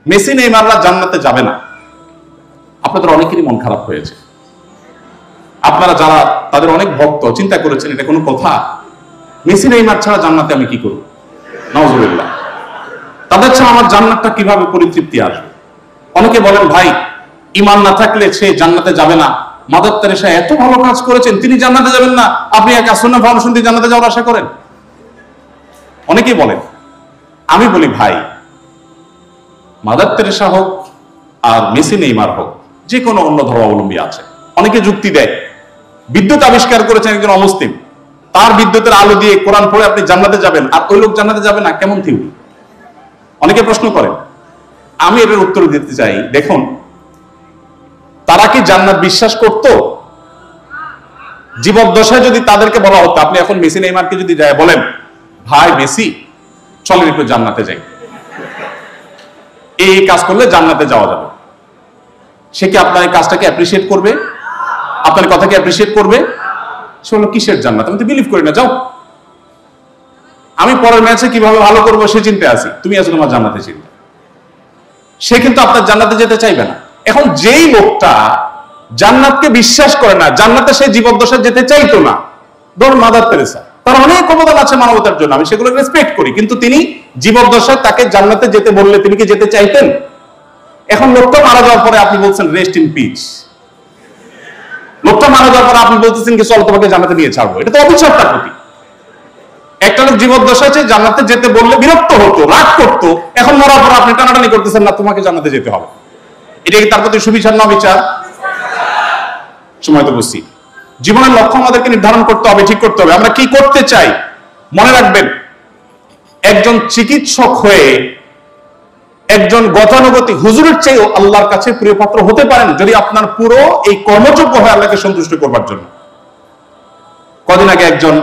Messi নেইমাররা জান্নাতে যাবে না, আপনাদের অনেকেরই মন খারাপ হয়েছে। আপনারা যারা তাদের অনেক ভক্ত চিন্তা করেছেন এটা কোনো কথা, মেসি নেইমার ছাড়া জান্নাতে আমি কি করব? নাউজুবিল্লাহ। তাদের ছাড়া আমার জান্নাতটা কিভাবে পরিতৃপ্তি আসবে? অনেকে বলেন ভাই ঈমান না থাকলে সে জান্নাতে যাবে না, মাদার তেরেসা এত ভালো কাজ করেছেন তিনি জান্নাতে যাবেন না, আপনি এক সুন্নাহ ফাউন্ডেশন দিয়ে জান্নাতে যাওয়ার আশা করেন? অনেকেই বলেন। আমি বলি ভাই, মাদার তেরেসা হোক আর মেসি নেইমার হোক, যে কোনো অন্য ধর্মাবলম্বী আছে, অনেকে যুক্তি দেয় বিদ্যুৎ আবিষ্কার করেছেন একজন অমুসলিম, তার বিদ্যুতের আলো দিয়ে কোরআন পড়ে আপনি জান্নাতে যাবেন আর ওই লোক জান্নাতে যাবে না, কেমন থিওরি? অনেকে প্রশ্ন করেন। আমি এটার উত্তর দিতে চাই, দেখুন তারা কি জান্নাত বিশ্বাস করত? জীবদ্দশায় যদি তাদেরকে বলা হতো, আপনি এখন মেসি নেইমারকে যদি যায় বলেন ভাই মেসি চলেন একটু জান্নাতে যাই, এই কাজ করলে জান্নাতে যাওয়া যাবে, সে কি আপনার এই কাজটাকে অ্যাপ্রিসিয়েট করবে? আপনার কথাকে অ্যাপ্রিসিয়েট করবে? সে হলো কিসের জান্নাত? আমি তো বিলিভ করি না, যাও আমি পরের ম্যাচে কিভাবে ভালো করবো সে চিন্তা আছি, তুমি আছো তোমার জান্নাতে চিন্তা। সে কিন্তু আপনার জান্নাতে যেতে চাইবে না। এখন যেই লোকটা জান্নাতকে বিশ্বাস করে না, জান্নাতে সে জীবদ্দশায় যেতে চাইতো না, ধরুন মাদার তেরেসা, তার অনেক অবদান আছে মানবতার জন্য, আমি সেগুলো রেসপেক্ট করি, কিন্তু তিনি জীবদ্দশায় তাকে জান্নাতে যেতে বললে তিনি কি যেতে চাইতেন? এখন লোকটা মারা যাওয়ার পরে আপনি বলছেন রেস্ট ইন পিস, লোকটা মারা যাওয়ার পরে আপনি বলতেছেন কি চলো তোমাকে জান্নাতে নিয়ে ছাড়বো, এটা তো অবিচারটার প্রতি। একটা লোক জীবদ্দশায় জান্নাতে যেতে বললে বিরক্ত হতো, রাগ করতো, এখন মরার পর আপনি টানাটানি করতেছেন না তোমাকে জান্নাতে যেতে হবে, এটা কি তার প্রতি সুবিচার না অবিচার? সময় তো বুঝছি। জীবনের লক্ষ্য আমাদেরকে নির্ধারণ করতে হবে, ঠিক করতে হবে আমরা কি করতে চাই। মনে রাখবেন, একজন চিকিৎসক হয়ে একজন গতানুগতিক হুজুরের চেয়েও আল্লাহর কাছে প্রিয় পাত্র হতে পারেন যদি আপনার পুরো এই কর্মযোগ্য হয় আল্লাহকে সন্তুষ্ট করবার জন্য। কদিন আগে একজন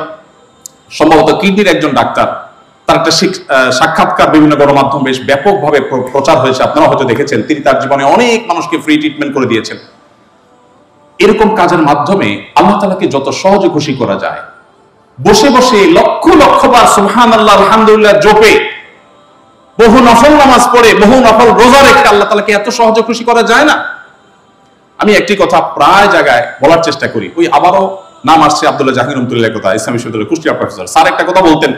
সম্ভবত কিডনির একজন ডাক্তার, তার একটা সাক্ষাৎকার বিভিন্ন গণমাধ্যম বেশ ব্যাপকভাবে প্রচার হয়েছে, আপনারা হয়তো দেখেছেন। তিনি তার জীবনে অনেক মানুষকে ফ্রি ট্রিটমেন্ট করে দিয়েছেন। এরকম কাজের মাধ্যমে আল্লাহ তাআলাকে যত সহজে খুশি করা যায়, বসে বসে লক্ষ লক্ষ বার সুবহানাল্লাহ আলহামদুলিল্লাহ জপে, বহু নফল নামাজ পড়ে, বহু নফল রোজা রেখে আল্লাহ তাআলাকে এত সহজে খুশি করা যায় না। আমি একটি কথা প্রায় জায়গায় বলার চেষ্টা করি, ওই আবারও নাম আসছে আব্দুল্লাহ জাহাঙ্গীর রহমাতুল্লাহর কথা, ইসলামী বিশ্ববিদ্যালয়ের কুষ্টিয়া প্রফেসর। স্যার একটা কথা বলতেন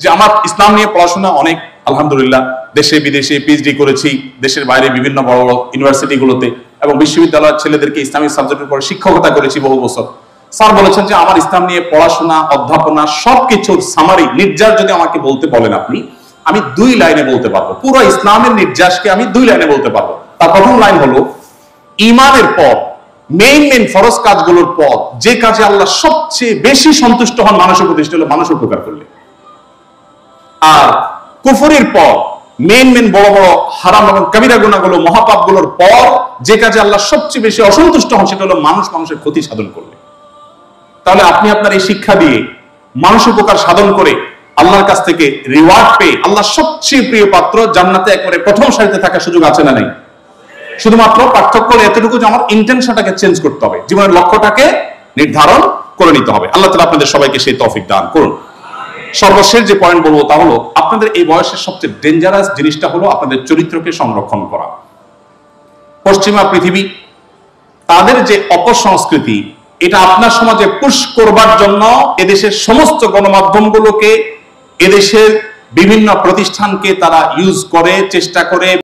যে আমার ইসলাম নিয়ে পড়াশোনা অনেক আলহামদুলিল্লাহ, দেশে বিদেশে পিএইচডি করেছি, দেশের বাইরে বিভিন্ন বড় বড় ইউনিভার্সিটিগুলোতে এবং বিশ্ববিদ্যালয়ের ছেলেদেরকে ইসলামিক সাবজেক্টের উপর শিক্ষকতা করেছি বহু বছর। স্যার বলেছেন যে আমার ইসলাম নিয়ে পড়াশোনা, অধ্যাপনা সবকিছুর সামারি নির্যাস যদি আমাকে বলতে বলেন আপনি, আমি 2 লাইনে বলতে পারবো। পুরো ইসলামের নির্যাসকে আমি 2 লাইনে বলতে পারবো। তার প্রথম লাইন হলো, ঈমানের পর মেইন ফরজ কাজগুলোর পর যে কাজে আল্লাহ সবচেয়ে বেশি সন্তুষ্ট হন মানুষের প্রতি, সেটা হলো মানুষ উপকার করলে। আর কুফরের পর মেইন বড় বড় হারাম এবং কাবিরা গুনাহগুলো, মহাপাপগুলোর পর যে কাজে আল্লাহ সবচেয়ে বেশি অসন্তুষ্ট হন, সেটা হলো মানুষের ক্ষতি সাধন করলে। তাহলে আপনি আপনার এই শিক্ষা দিয়ে মানুষ উপকার সাধন করে আল্লাহর কাছ থেকে রিওয়ার্ড পেয়ে আল্লাহ সবচেয়ে প্রিয় পাত্র জান্নাতে একেবারে প্রথম সারিতে থাকার সুযোগ আছে না নাই? শুধুমাত্র পার্থক্য এতটুকু যে আমার ইন্টেনশনটাকে চেঞ্জ করতে হবে, জীবনের লক্ষ্যটাকে নির্ধারণ করে নিতে হবে। আল্লাহ তাআলা আপনাদের সবাইকে সেই তৌফিক দান করুন। সর্বশেষ যে পয়েন্ট বলবো তা হলো, আপনাদের এই বয়সের সবচেয়ে ডেঞ্জারাস জিনিসটা হলো আপনাদের চরিত্রকে সংরক্ষণ করা। পশ্চিমা পৃথিবী তাদের যে অপসংস্কৃতি, এটা আপনার সমাজে পুশ করবার জন্য এদেশের সমস্ত গণমাধ্যমগুলোকে, এদেশের বিভিন্ন প্রতিষ্ঠানকে তারা ইউজ করে, চেষ্টা করে।